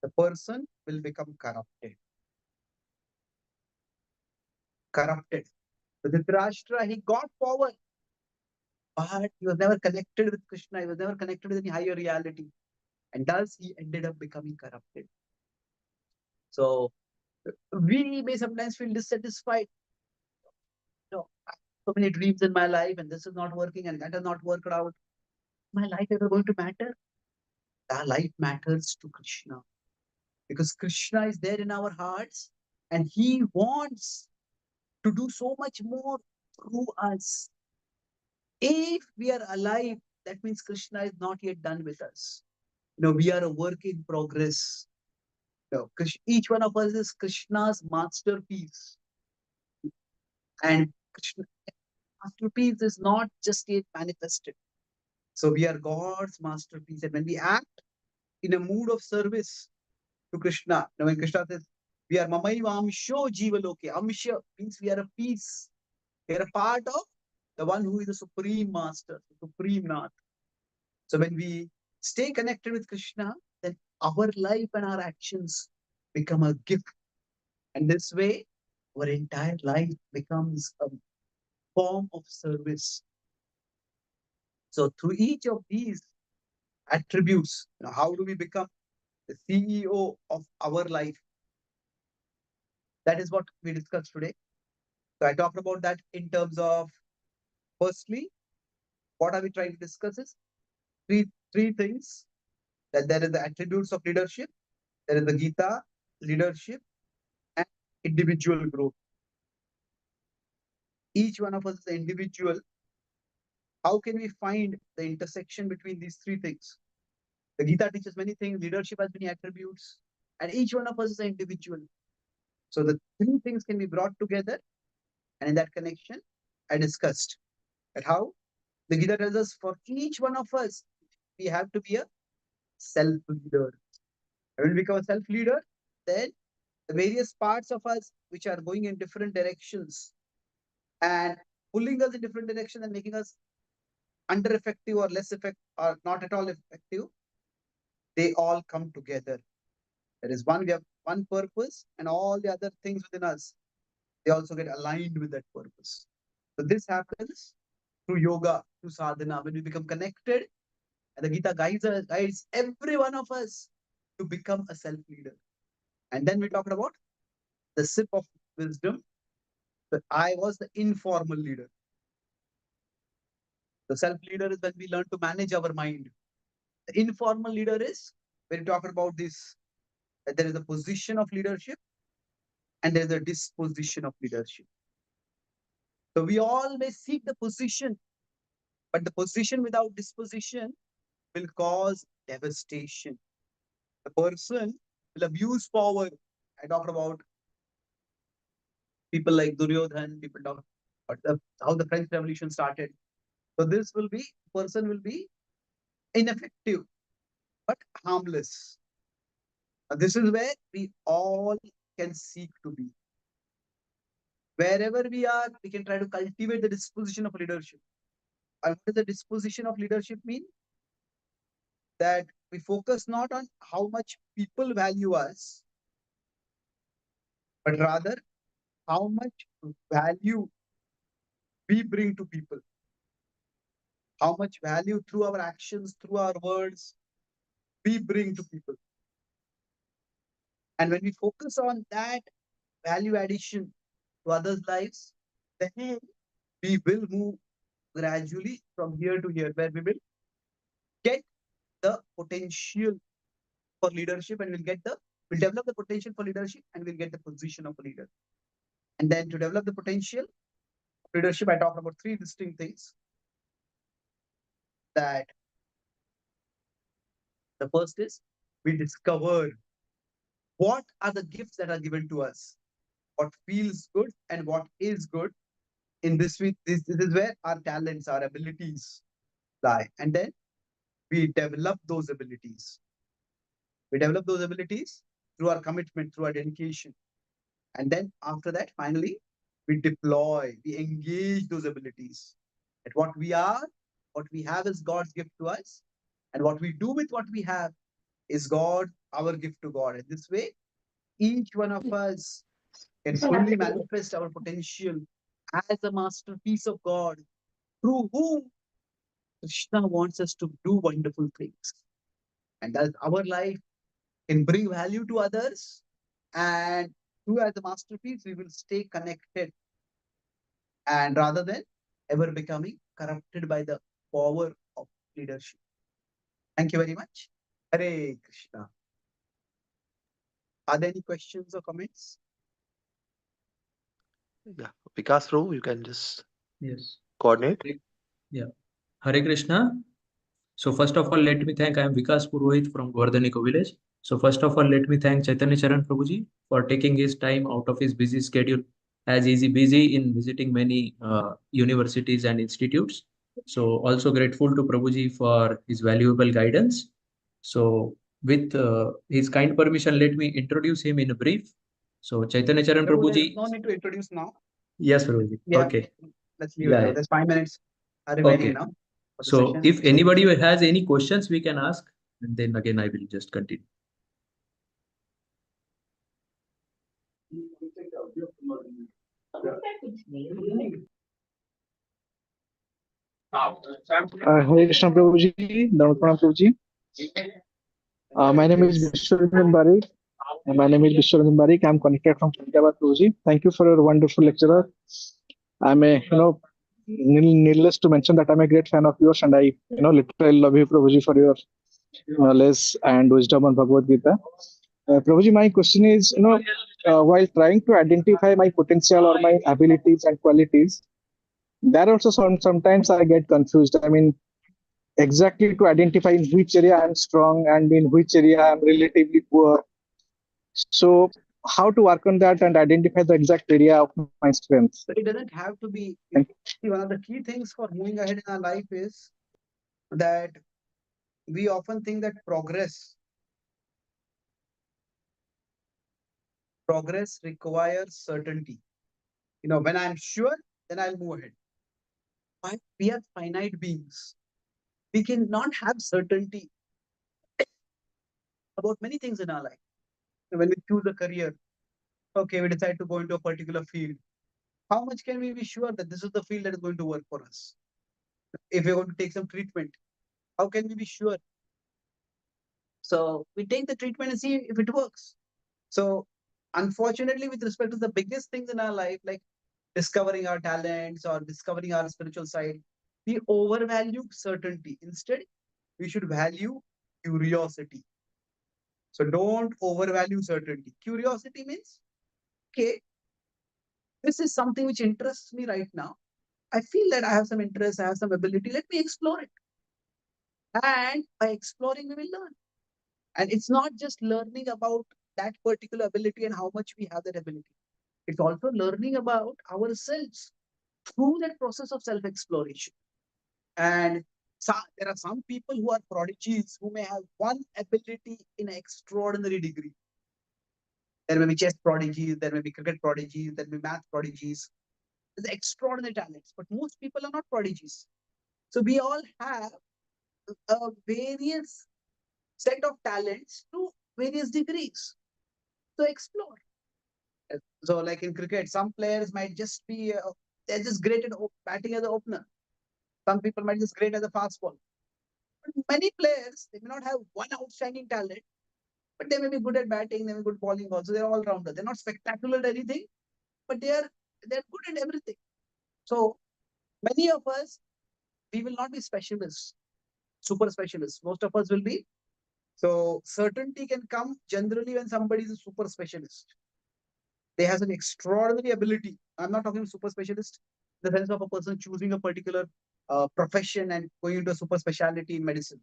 the person will become corrupted. Corrupted. So Dhritarashtra, he got power, but he was never connected with Krishna. He was never connected with any higher reality. And thus he ended up becoming corrupted. So we may sometimes feel dissatisfied. I have so many dreams in my life, and this is not working, and that has not worked out. My life ever going to matter? Our life matters to Krishna. Because Krishna is there in our hearts, and He wants to do so much more through us. If we are alive, that means Krishna is not yet done with us. We are a work in progress. Each one of us is Krishna's masterpiece. And Krishna's masterpiece is not just yet manifested. So we are God's masterpiece. And when we act in a mood of service to Krishna, when Krishna says, We are Mamayvamsho Jivaloke. Amsha means we are a piece. We are a part of the one who is the Supreme Master, the Supreme Nath. So when we stay connected with Krishna, then our life and our actions become a gift. And this way, our entire life becomes a form of service. So through each of these attributes, how do we become the CEO of our life? That is what we discussed today. So I talked about that in terms of, firstly, what are we trying to discuss is three things. That there is the attributes of leadership, there is the Gita, leadership, and individual growth. Each one of us is an individual. How can we find the intersection between these three things? The Gita teaches many things, leadership has many attributes, and each one of us is an individual. So the three things can be brought together, and in that connection, I discussed that how the Gita tells us for each one of us, we have to be a self-leader. And when we become a self-leader, then the various parts of us which are going in different directions and pulling us in different directions and making us under effective or less effective or not at all effective, they all come together. There is one, we have one purpose, and all the other things within us, they also get aligned with that purpose. So this happens through yoga, through sadhana, when we become connected, and the Gita guides every one of us to become a self-leader. And then we talked about the sip of wisdom. That I was the informal leader. The self-leader is when we learn to manage our mind. The informal leader is when we talk about this, that there is a position of leadership and there is a disposition of leadership. So we all may seek the position, but the position without disposition will cause devastation. The person will abuse power. I talked about people like Duryodhan, people talk about how the French Revolution started. So this will be, person will be ineffective, but harmless. This is where we all can seek to be. Wherever we are, we can try to cultivate the disposition of leadership. And what does the disposition of leadership mean? That we focus not on how much people value us, but rather how much value we bring to people. How much value through our actions, through our words, we bring to people. And when we focus on that value addition to others' lives, then we will move gradually from here to here, where we will get the potential for leadership and we'll develop the potential for leadership and we'll get the position of a leader. And then to develop the potential of leadership, I talked about three distinct things. That the first is we discover what are the gifts that are given to us, what feels good and what is good. In this week, this is where our talents, our abilities lie. And then we develop those abilities. We develop those abilities through our commitment, through our dedication. And then after that, finally, we deploy, we engage those abilities. That what we are, what we have is God's gift to us. And what we do with what we have is God, our gift to God. And this way, each one of us can fully manifest our potential as a masterpiece of God, through whom Krishna wants us to do wonderful things. And that our life can bring value to others. And through as a masterpiece, we will stay connected. And rather than ever becoming corrupted by the power of leadership. Thank you very much. Hare Krishna. Are there any questions or comments?
Yeah, Vikas Bro, you can just
Yes.
coordinate.
Yeah. Hare Krishna. So first of all, let me thank, I am Vikas Purohit from Govardhaniko village. So first of all, let me thank Chaitanya Charan Prabhuji for taking his time out of his busy schedule, as he is busy in visiting many universities and institutes. So also grateful to Prabhuji for his valuable guidance. So with his kind permission, let me introduce him in a brief. So Chaitanya Charan
Prabhu,
Prabhuji.
no need to introduce now.
Yes, Prabhuji.
Yeah,
Okay.
let's leave it now.
Yeah.
There's 5 minutes remaining
Okay.
now for the
So
session.
if anybody has any questions, we can ask, and then again I will just continue.
Hare Krishna Prabhuji, Dhamat Pranam Prabhuji. My name is Vishwaranjan Barik. I'm connected from Hyderabad Prabhuji. Thank you for your wonderful lecturer. I'm a, needless to mention that I'm a great fan of yours, and I, literally love you, Prabhuji, for your knowledge and wisdom on Bhagavad Gita. Prabhuji, my question is, while trying to identify my potential or my abilities and qualities, there are also sometimes I get confused. I mean, exactly to identify in which area I'm strong and in which area I'm relatively poor. So, how to work on that and identify the exact area of my strengths?
But it doesn't have to be.
Thank
See, one of the key things for moving ahead in our life is that we often think that progress requires certainty. When I'm sure, then I'll move ahead. But we are finite beings. We cannot have certainty about many things in our life. When we choose a career, okay, we decide to go into a particular field. How much can we be sure that this is the field that is going to work for us? If we're going to take some treatment, how can we be sure? So we take the treatment and see if it works. So unfortunately, with respect to the biggest things in our life, like discovering our talents or discovering our spiritual side, we overvalue certainty. Instead, we should value curiosity. So don't overvalue certainty. Curiosity means, okay, this is something which interests me right now. I feel that I have some interest, I have some ability. Let me explore it. And by exploring, we will learn. And it's not just learning about that particular ability and how much we have that ability. It's also learning about ourselves through that process of self-exploration. And there are some people who are prodigies who may have one ability in an extraordinary degree. There may be chess prodigies, there may be cricket prodigies, there may be math prodigies. There's extraordinary talents, but most people are not prodigies. So we all have a various set of talents to various degrees. So explore. So like in cricket, some players might just be, they're just great at batting as an opener. Some people might just great as a fast ball. But many players, they may not have one outstanding talent, but they may be good at batting, they may be good bowling also. They're all rounder. They're not spectacular at anything, but they're good at everything. So many of us, we will not be specialists, super specialists. Most of us will be. So certainty can come generally when somebody is a super specialist. They have an extraordinary ability. I'm not talking super specialist in the sense of a person choosing a particular profession and going into a super specialty in medicine.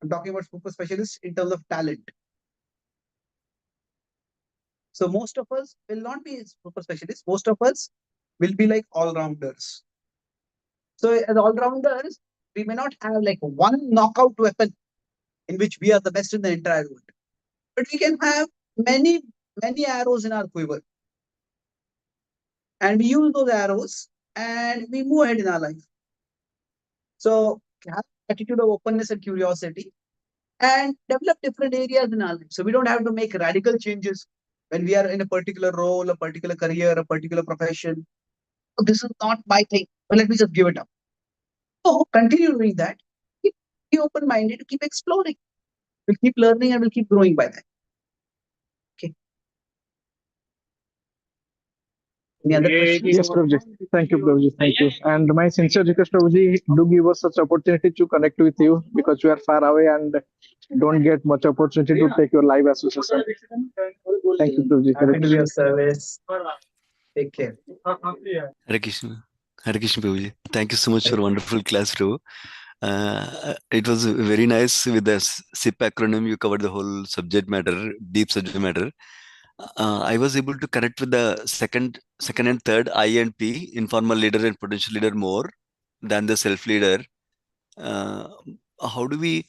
I'm talking about super specialist in terms of talent. So most of us will not be super specialists. Most of us will be like all-rounders. So as all-rounders, we may not have like one knockout weapon in which we are the best in the entire world. But we can have many, many arrows in our quiver. And we use those arrows and we move ahead in our life. So have attitude of openness and curiosity and develop different areas in our life. So we don't have to make radical changes when we are in a particular role, a particular career, a particular profession. Oh, this is not my thing. Well, let me just give it up. So continue doing that. Be open-minded, keep exploring. We'll keep learning and we'll keep growing by that. Okay. Any other questions?
Yes, Prabhuji. Thank you, Prabhuji. Thank you. And my sincere request, Prabhuji, do give us such opportunity to connect with you because we are far away and don't get much opportunity to take your live association. Thank you, Prabhuji.
Happy to be of service. Take care.
Hare Krishna. Hare Krishna Prabhuji. Thank you so much for wonderful class, bro. It was very nice with the SIP acronym. You covered the whole subject matter, deep subject matter. I was able to connect with the second and third I and P, informal leader and potential leader, more than the self leader. How do we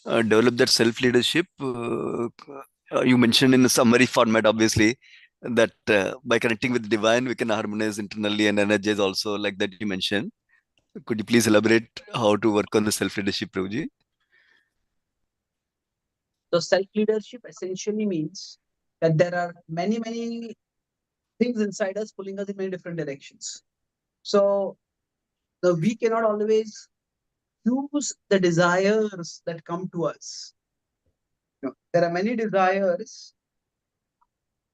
develop that self leadership? You mentioned in the summary format, obviously. that by connecting with the divine, we can harmonize internally and energize also, like that you mentioned. Could you please elaborate how to work on the self-leadership, Prabhuji?
So self-leadership essentially means that there are many, many things inside us pulling us in many different directions. So we cannot always choose the desires that come to us. There are many desires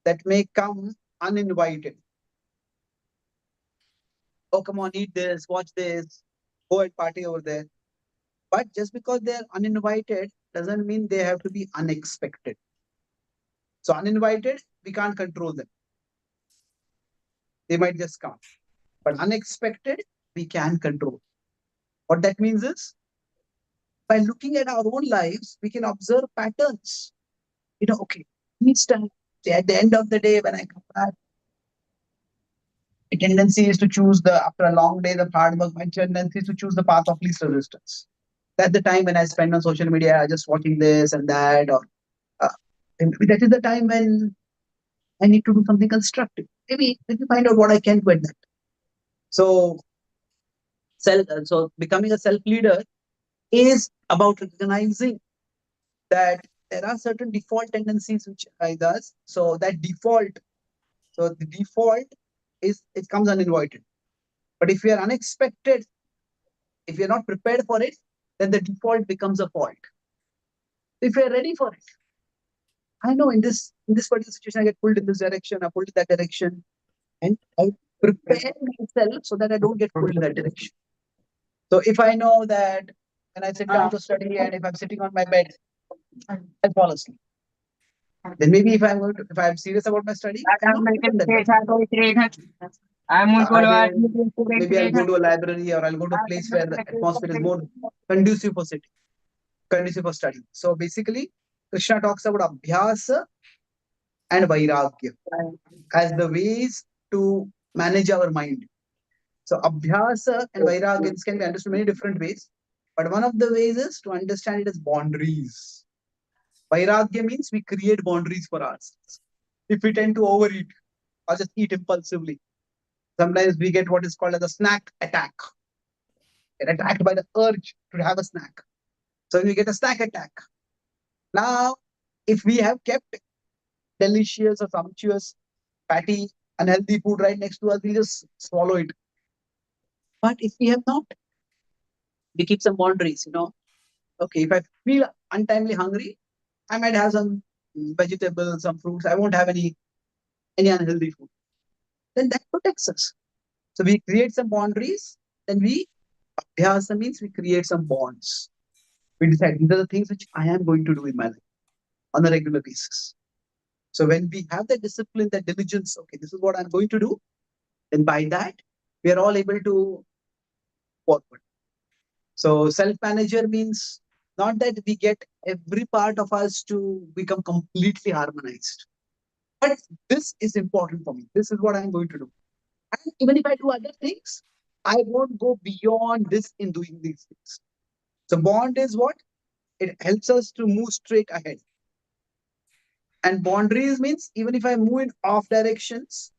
that may come uninvited. Oh, come on, eat this, watch this, go and party over there. But just because they are uninvited doesn't mean they have to be unexpected. So uninvited, we can't control them. They might just come. But unexpected, we can control. What that means is, by looking at our own lives, we can observe patterns. Okay, each time, say at the end of the day, when I come back, my tendency is to choose after a long day, the hard work, my tendency is to choose the path of least resistance. That's the time when I spend on social media, just watching this and that, or maybe that is the time when I need to do something constructive. Maybe let me find out what I can do at that. So, becoming a self-leader is about recognizing that there are certain default tendencies which I does. So the default is it comes uninvited. But if we are unexpected, if we are not prepared for it, then the default becomes a fault. If we are ready for it, I know in this particular situation I get pulled in this direction, I pulled in that direction, and I prepare myself so that I don't get pulled in that direction. So if I know that when I sit down to study and if I'm sitting on my bed, I'll fall asleep. Then maybe if I'm serious about my study, maybe I'll go to a library or I'll go to a place where the atmosphere is more conducive for sitting, conducive for study. So basically, Krishna talks about abhyasa and vairagya as the ways to manage our mind. So abhyasa and vairagya can be understood many different ways, but one of the ways is to understand it as boundaries. Vairagya means we create boundaries for ourselves. If we tend to overeat or just eat impulsively, sometimes we get what is called as a snack attack. Get attacked by the urge to have a snack. So we get a snack attack. Now, if we have kept delicious or sumptuous, fatty, unhealthy food right next to us, we just swallow it. But if we have not, we keep some boundaries, Okay, if I feel untimely hungry, I might have some vegetables, some fruits. I won't have any unhealthy food. Then that protects us. So we create some boundaries, then abhyasa means we create some bonds. We decide these are the things which I am going to do in my life on a regular basis. So when we have that discipline, that diligence, okay, this is what I'm going to do, then by that, we are all able to forward. So self-manager means not that we get every part of us to become completely harmonized. But this is important for me. This is what I'm going to do. And even if I do other things, I won't go beyond this in doing these things. So bond is what? It helps us to move straight ahead. And boundaries means even if I move in off directions,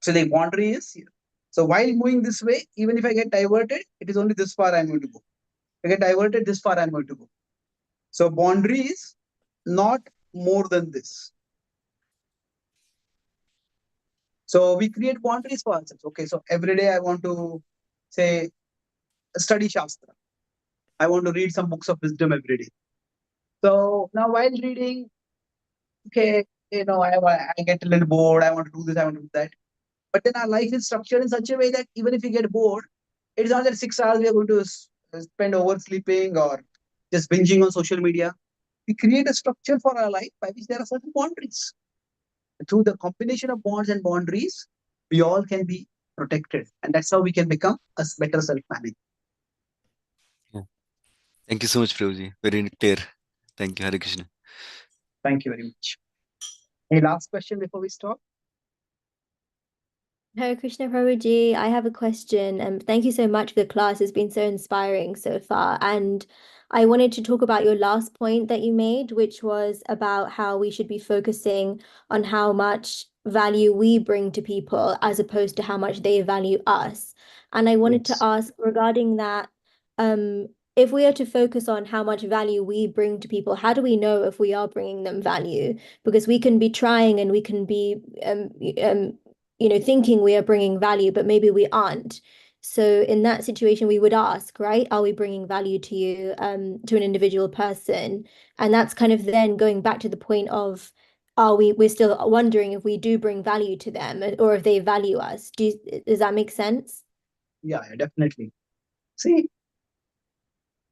so the boundary is here. So while moving this way, even if I get diverted, it is only this far I'm going to go. If I get diverted, this far I'm going to go. So boundary is not more than this. So we create boundaries for ourselves. Okay, so every day I want to say study Shastra. I want to read some books of wisdom every day. So now while reading, okay, I get a little bored. I want to do this, I want to do that. But then our life is structured in such a way that even if we get bored, it's not that 6 hours we are going to spend oversleeping or just binging on social media. We create a structure for our life by which there are certain boundaries. Through the combination of bonds and boundaries, we all can be protected. And that's how we can become a better self-manager.
Yeah. Thank you so much, Prabhuji. Very clear. Thank you, Hare Krishna.
Thank you very much. Any last question before we stop?
Hare Krishna Prabhuji, I have a question. Thank you so much for the class. It's been so inspiring so far. And I wanted to talk about your last point that you made, which was about how we should be focusing on how much value we bring to people as opposed to how much they value us. And I wanted to
Yes.
ask regarding that, if we are to focus on how much value we bring to people, how do we know if we are bringing them value? Because we can be trying and we can be thinking we are bringing value, but maybe we aren't. So in that situation, we would ask, right? Are we bringing value to you, to an individual person? And that's kind of then going back to the point of, we're still wondering if we do bring value to them or if they value us. Does that make sense?
Yeah, definitely. See,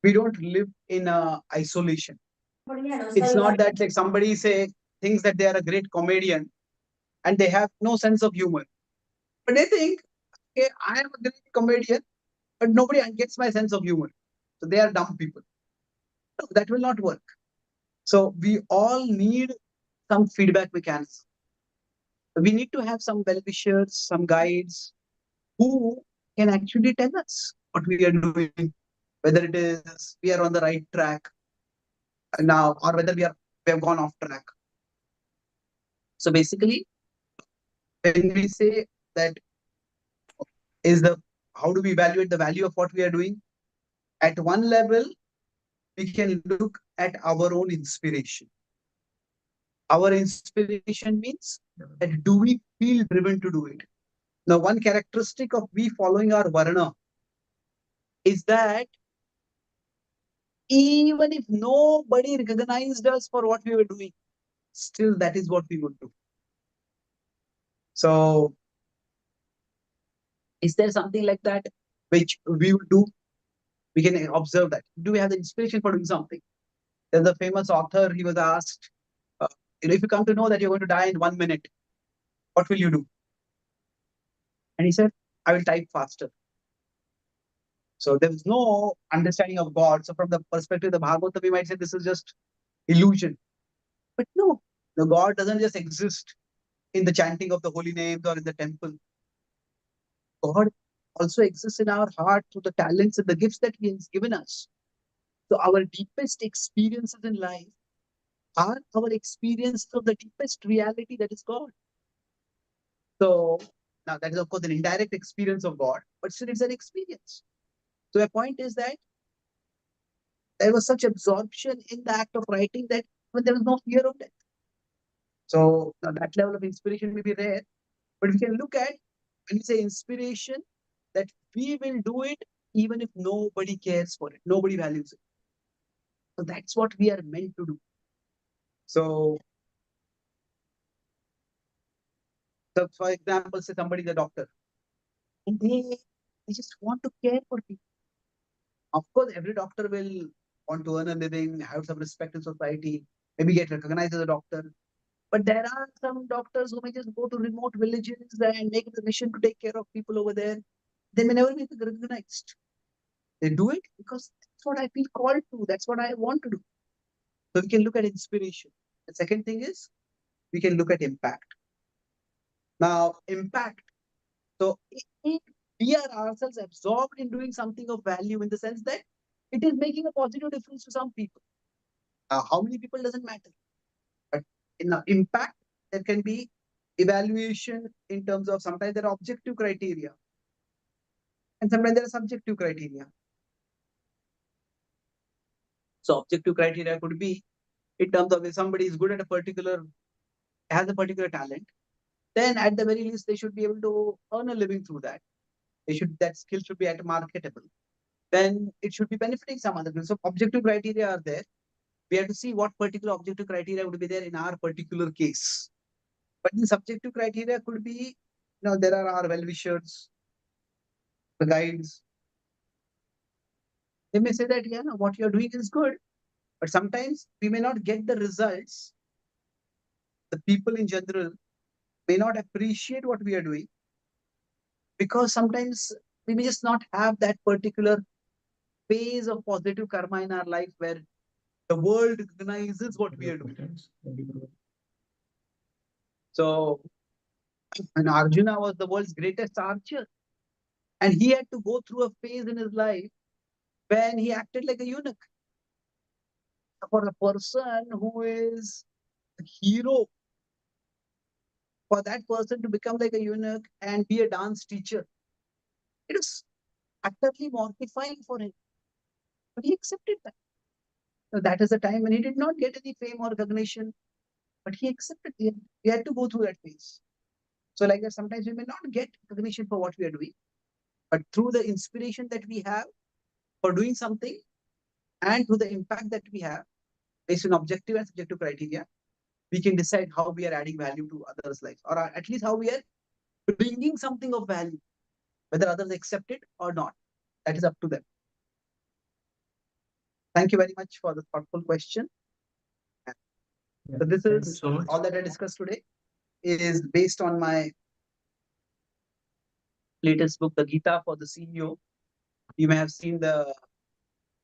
we don't live in isolation. It's not that like somebody thinks that they are a great comedian and they have no sense of humor. But they think, okay, I am a great comedian, but nobody gets my sense of humor. So they are dumb people. No, that will not work. So we all need some feedback mechanism. We need to have some well-wishers, some guides who can actually tell us what we are doing, whether it is we are on the right track now or whether we have gone off track. So basically, when we say that how do we evaluate the value of what we are doing? At one level, we can look at our own inspiration. Our inspiration means that do we feel driven to do it? Now, one characteristic of we following our varna is that even if nobody recognized us for what we were doing, still that is what we would do. So, is there something like that which we would do? We can observe that. Do we have the inspiration for doing something? There's a famous author, he was asked, if you come to know that you're going to die in 1 minute, what will you do? And he said, I will type faster. So there is no understanding of God. So from the perspective of the Bhagavad, we might say this is just illusion. But no, the God doesn't just exist in the chanting of the holy names or in the temple. God also exists in our heart through the talents and the gifts that He has given us. So our deepest experiences in life are our experience of the deepest reality that is God. So now that is of course an indirect experience of God, but still it's an experience. So my point is that there was such absorption in the act of writing that when there was no fear of death. So now that level of inspiration may be rare, but we can look at when we say inspiration, that we will do it even if nobody cares for it, nobody values it. So that's what we are meant to do. So for example, say somebody is a doctor, and they just want to care for people. Of course, every doctor will want to earn a living, have some respect in society, maybe get recognized as a doctor. But there are some doctors who may just go to remote villages and make it a mission to take care of people over there. They may never be recognized. They do it because that's what I feel called to. That's what I want to do. So we can look at inspiration. The second thing is we can look at impact. Now, impact. So if we are ourselves absorbed in doing something of value in the sense that it is making a positive difference to some people. How many people doesn't matter. But in the impact, there can be evaluation in terms of sometimes there are objective criteria and sometimes there are subjective criteria. So objective criteria could be in terms of if somebody is good at has a particular talent, then at the very least they should be able to earn a living through that. That skill should be marketable. Then it should be benefiting some other people. So objective criteria are there. We have to see what particular objective criteria would be there in our particular case. But the subjective criteria could be, there are our well-wishers, the guides. They may say that, yeah, no, what you're doing is good, but sometimes we may not get the results. The people in general may not appreciate what we are doing because sometimes we may just not have that particular phase of positive karma in our life where the world recognizes what we are doing. So And Arjuna was the world's greatest archer. And he had to go through a phase in his life when he acted like a eunuch. For a person who is a hero, for that person to become like a eunuch and be a dance teacher, it was utterly mortifying for him. But he accepted that. So that is the time when he did not get any fame or recognition, but he accepted it. He had to go through that phase. So like that, sometimes we may not get recognition for what we are doing, but through the inspiration that we have for doing something and through the impact that we have based on objective and subjective criteria, we can decide how we are adding value to others' lives, or at least how we are bringing something of value, whether others accept it or not. That is up to them. Thank you very much for the thoughtful question.
Yeah,
So this
thank you
is
so much.
all that I discussed today is based on my latest book, The Gita for the CEO. You may have seen the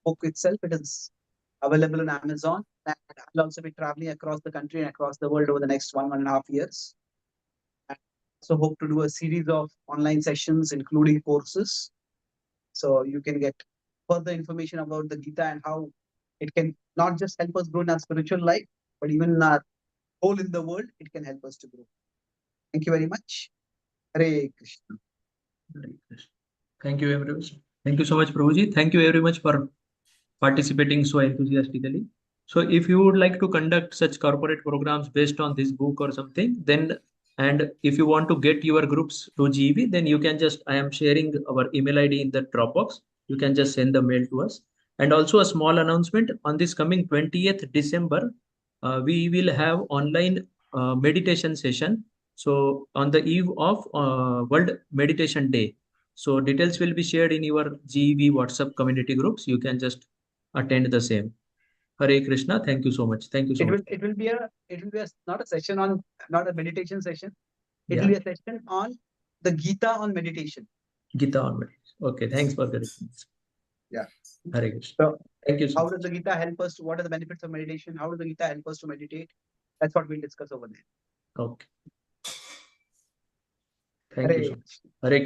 book itself. It is available on Amazon. And I'll also be traveling across the country and across the world over the next 1.5 years. I also hope to do a series of online sessions, including courses. So you can get further information about the Gita and how it can not just help us grow in our spiritual life, but even in our whole in the world, it can help us to grow. Thank you very much. Hare Krishna.
Hare Krishna. Thank you very much. Thank you so much, Prabhuji. Thank you very much for participating so enthusiastically. So if you would like to conduct such corporate programs based on this book or something, then, and if you want to get your groups to GEB, then you can just, I am sharing our email ID in the Dropbox. You can just send the mail to us. And also a small announcement on this coming 20th December, we will have online meditation session. So on the eve of World Meditation Day. So details will be shared in your GEB WhatsApp community groups. You can just attend the same. Hare Krishna. Thank you so much. Thank you so much.
It will be not a session on, not a meditation session. It will
Yeah,
be a session on the Gita on meditation.
Gita on meditation. Okay, thanks for the response.
Yeah.
Hare Krishna.
So
Thank you so
how
much.
does the Gita help us? What are the benefits of meditation? How does the Gita help us to meditate? That's what we'll discuss over there.
Okay. Thank you so
Hare
much. Hare Krishna.